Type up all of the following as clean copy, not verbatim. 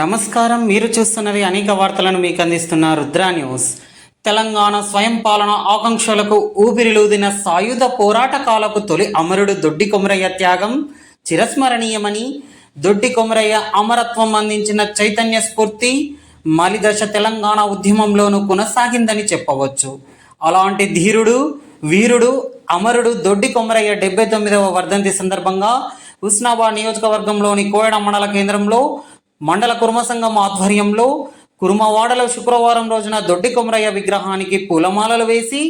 నమస్కారం, మీరు చూస్తున్నది అనేక వార్తలను మీకు అందిస్తున్న రుద్రా న్యూస్. తెలంగాణ స్వయం పాలన ఆకాంక్షలకు ఊపిరిలూదిన సాయుధ పోరాటకాలకు తొలి అమరుడు దొడ్డి కొమరయ్య త్యాగం చిరస్మరణీయమని, దొడ్డి కొమరయ్య అమరత్వం అందించిన చైతన్య స్ఫూర్తి మలిదశ తెలంగాణ ఉద్యమంలోనూ కొనసాగిందని చెప్పవచ్చు. అలాంటి ధీరుడు, వీరుడు, అమరుడు దొడ్డి కొమరయ్య 79వ వర్ధంతి సందర్భంగా హుస్నాబాద్ నియోజకవర్గంలోని కోయడ మండల కేంద్రంలో మండల కుర్మ సంఘం ఆధ్వర్యంలో కుర్మవాడలో శుక్రవారం రోజున దొడ్డి కొమరయ్య విగ్రహానికి పూలమాలలు వేసి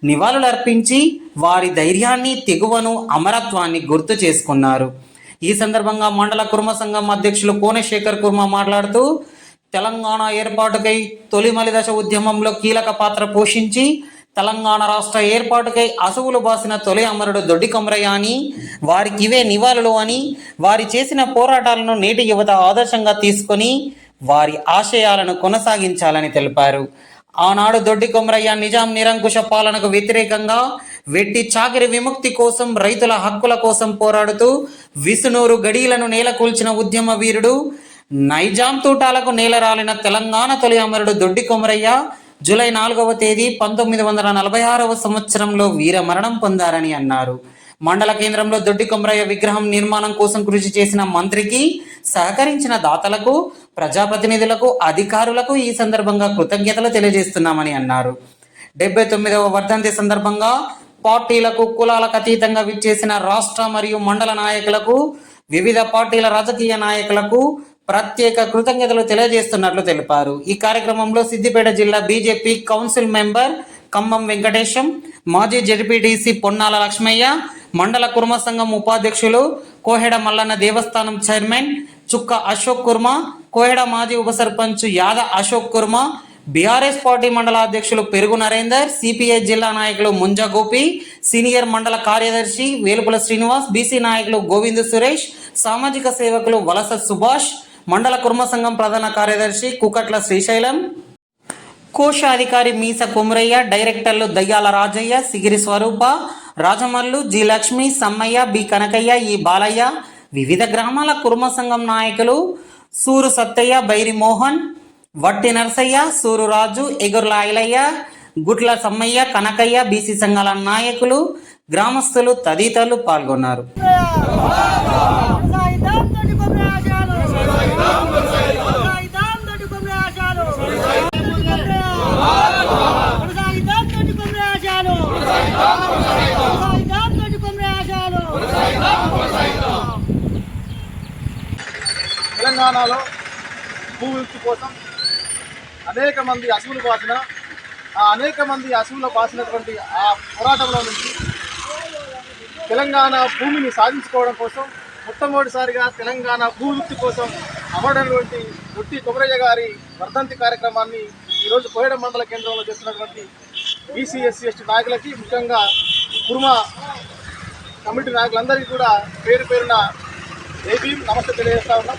నివాళులర్పించి వారి ధైర్యాన్ని, తెగువను, అమరత్వాన్ని గుర్తు చేసుకున్నారు. ఈ సందర్భంగా మండల కుర్మ సంఘం అధ్యక్షులు కోనశేఖర్ కుర్మ మాట్లాడుతూ, తెలంగాణ ఏర్పాటుకై తొలి మలిదశ ఉద్యమంలో కీలక పాత్ర పోషించి తెలంగాణ రాష్ట్ర ఏర్పాటుకై అసువులు బాసిన తొలి అమరుడు దొడ్డి కొమరయ్య అని, వారికి ఇవే నివాళులు అని, వారి చేసిన పోరాటాలను నేటి యువత ఆదర్శంగా తీసుకొని వారి ఆశయాలను కొనసాగించాలని తెలిపారు. ఆనాడు దొడ్డి కొమరయ్య నిజాం నిరంకుశ పాలనకు వ్యతిరేకంగా వెట్టి చాకిరి విముక్తి కోసం, రైతుల హక్కుల కోసం పోరాడుతూ విసునూరు గడీలను నేలకూల్చిన ఉద్యమ వీరుడు, నైజాం తూటాలకు నేలరాలిన తెలంగాణ తొలి అమరుడు దొడ్డి కొమరయ్య జూలై 4వ తేదీ 1946వ సంవత్సరంలో వీర మరణం పొందారని అన్నారు. మండల కేంద్రంలో దొడ్డి కొమరయ్య విగ్రహం నిర్మాణం కోసం కృషి చేసిన మంత్రికి, సహకరించిన దాతలకు, ప్రజాప్రతినిధులకు, అధికారులకు ఈ సందర్భంగా కృతజ్ఞతలు తెలియజేస్తున్నామని అన్నారు. 79వ వర్ధంతి సందర్భంగా పార్టీలకు, కులాలకు అతీతంగా విచ్చేసిన రాష్ట్ర మరియు మండల నాయకులకు, వివిధ పార్టీల రాజకీయ నాయకులకు ప్రత్యేక కృతజ్ఞతలు తెలియజేస్తున్నట్లు తెలిపారు. ఈ కార్యక్రమంలో సిద్దిపేట జిల్లా BJP council member Khammam Venkatesham, మాజీ జెడ్పీటీసీ పొన్నాల లక్ష్మయ్య, మండల కుర్మ సంఘం ఉపాధ్యక్షులు కోహెడ మల్లన్న, దేవస్థానం చైర్మన్ చుక్క అశోక్ కుర్మ, కోహెడ మాజీ ఉప సర్పంచ్ యాద అశోక్ కుర్మ, బీఆర్ఎస్ పార్టీ మండల అధ్యక్షులు పెరుగు నరేందర్, సిపిఐ జిల్లా నాయకులు ముంజ గోపి, సీనియర్ మండల కార్యదర్శి వేలుపుల శ్రీనివాస్, బీసీ నాయకులు గోవింద్ సురేష్, సామాజిక సేవకులు వలస సుభాష్, మండల కుర్మ సంఘం ప్రధాన కార్యదర్శి కుకట్ల శ్రీశైలం, కోశాధికారి మీస కొమరయ్య, డైరెక్టర్లు దయ్యాల రాజయ్య, సిగిరి స్వరూప, రాజమల్లు, జి లక్ష్మి, సమ్మయ్య, బి కనకయ్య, ఈ బాలయ్య, వివిధ గ్రామాల కుర్మ సంఘం నాయకులు సూరు సత్తయ్య, బైరి మోహన్, వట్టి నరసయ్య, సూరు రాజు, ఎగుర్ల ఐలయ్య, గుట్ల సమ్మయ్య, కనకయ్య, బీసీ సంఘాల నాయకులు, గ్రామస్తులు తదితరులు పాల్గొన్నారు. తెలంగాణలో భూ విముక్తి కోసం అనేక మంది అసువులు బాసిన అసువులు బాసినటువంటి ఆ పోరాటంలో నుంచి తెలంగాణ భూమిని సాధించుకోవడం కోసం మొట్టమొదటిసారిగా తెలంగాణ భూ విముక్తి కోసం అమరుడైనటువంటి దొడ్డి కొమరయ్య గారి వర్ధంతి కార్యక్రమాన్ని ఈరోజు కోయడ మండల కేంద్రంలో చేస్తున్నటువంటి బీసీ, ఎస్సీ, ఎస్టీ నాయకులకి, ముఖ్యంగా కుర్మ కమిటీ నాయకులందరికీ కూడా పేరు పేరున ఏపీ నమస్తే తెలియజేస్తా ఉన్నాం.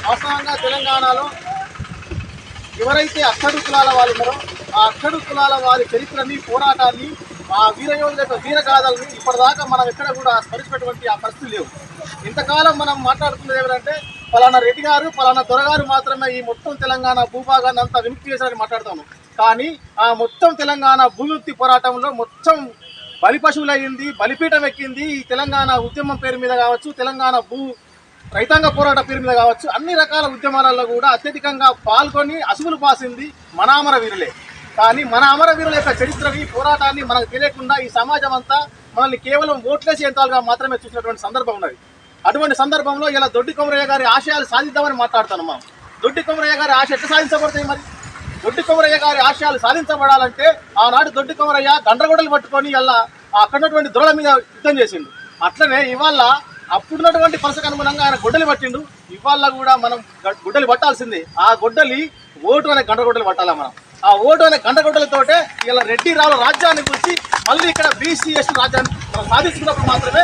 వాస్తవంగా తెలంగాణలో ఎవరైతే అట్టడు కులాల వాళ్ళు ఉన్నారో ఆ అట్టడు కులాల వారి చరిత్రని, పోరాటాన్ని, ఆ వీరయోధుల వీరగాథల్ని ఇప్పటిదాకా మనం ఎక్కడ కూడా స్మరించినటువంటి ఆ పరిస్థితులు లేవు. ఇంతకాలం మనం మాట్లాడుతున్నది ఏమంటే పలానా రెడ్డి గారు, పలానా దొరగారు మాత్రమే ఈ మొత్తం తెలంగాణ భూభాగాన్ని అంతా విముక్తి చేశారని మాట్లాడుతాము. కానీ ఆ మొత్తం తెలంగాణ భూవిముక్తి పోరాటంలో మొత్తం బలిపశువులు అయ్యింది, బలిపీఠం ఎక్కింది ఈ తెలంగాణ ఉద్యమం పేరు మీద కావచ్చు, తెలంగాణ రైతాంగ పోరాట పేరు మీద కావచ్చు, అన్ని రకాల ఉద్యమాలలో కూడా అత్యధికంగా పాల్గొని అసువులు బాసింది మన అమరవీరులే. కానీ మన అమరవీరుల యొక్క చరిత్రని, పోరాటాన్ని మనకు తెలియకుండా ఈ సమాజం అంతా మనల్ని కేవలం ఓట్లేసి యంత్రాలుగా మాత్రమే చూసినటువంటి సందర్భం ఉన్నది. అటువంటి సందర్భంలో ఇలా దొడ్డి కొమరయ్య గారి ఆశయాలు సాధిద్దామని మాట్లాడుతున్నాం. మనం దొడ్డి కొమరయ్య గారి ఆశ ఎట్లా సాధించబడతాయి? మరి దొడ్డి కొమరయ్య గారి ఆశయాలు సాధించబడాలంటే ఆనాడు దొడ్డి కొమరయ్య గండ్రగొడ్డలు పట్టుకొని ఇలా అక్కడున్నటువంటి దొరల మీద యుద్ధం చేసిండు. అట్లనే ఇవాళ అప్పుడున్నటువంటి పరిస్థితికి అనుగుణంగా ఆయన గొడ్డలి పట్టిండు. ఇవాళ కూడా మనం గొడ్డలి పట్టాల్సిందే. ఆ గొడ్డలి ఓటు అనే గండ్రగొడ్డలు పట్టాలా మనం. ఆ ఓటు అనే గంటగొడ్డలతోటే ఇలా రెడ్డి రావుల రాజ్యాన్ని గురించి మళ్ళీ ఇక్కడ బీసీ ఎస్టీ రాజ్యాన్ని మనం సాధిస్తున్నప్పుడు మాత్రమే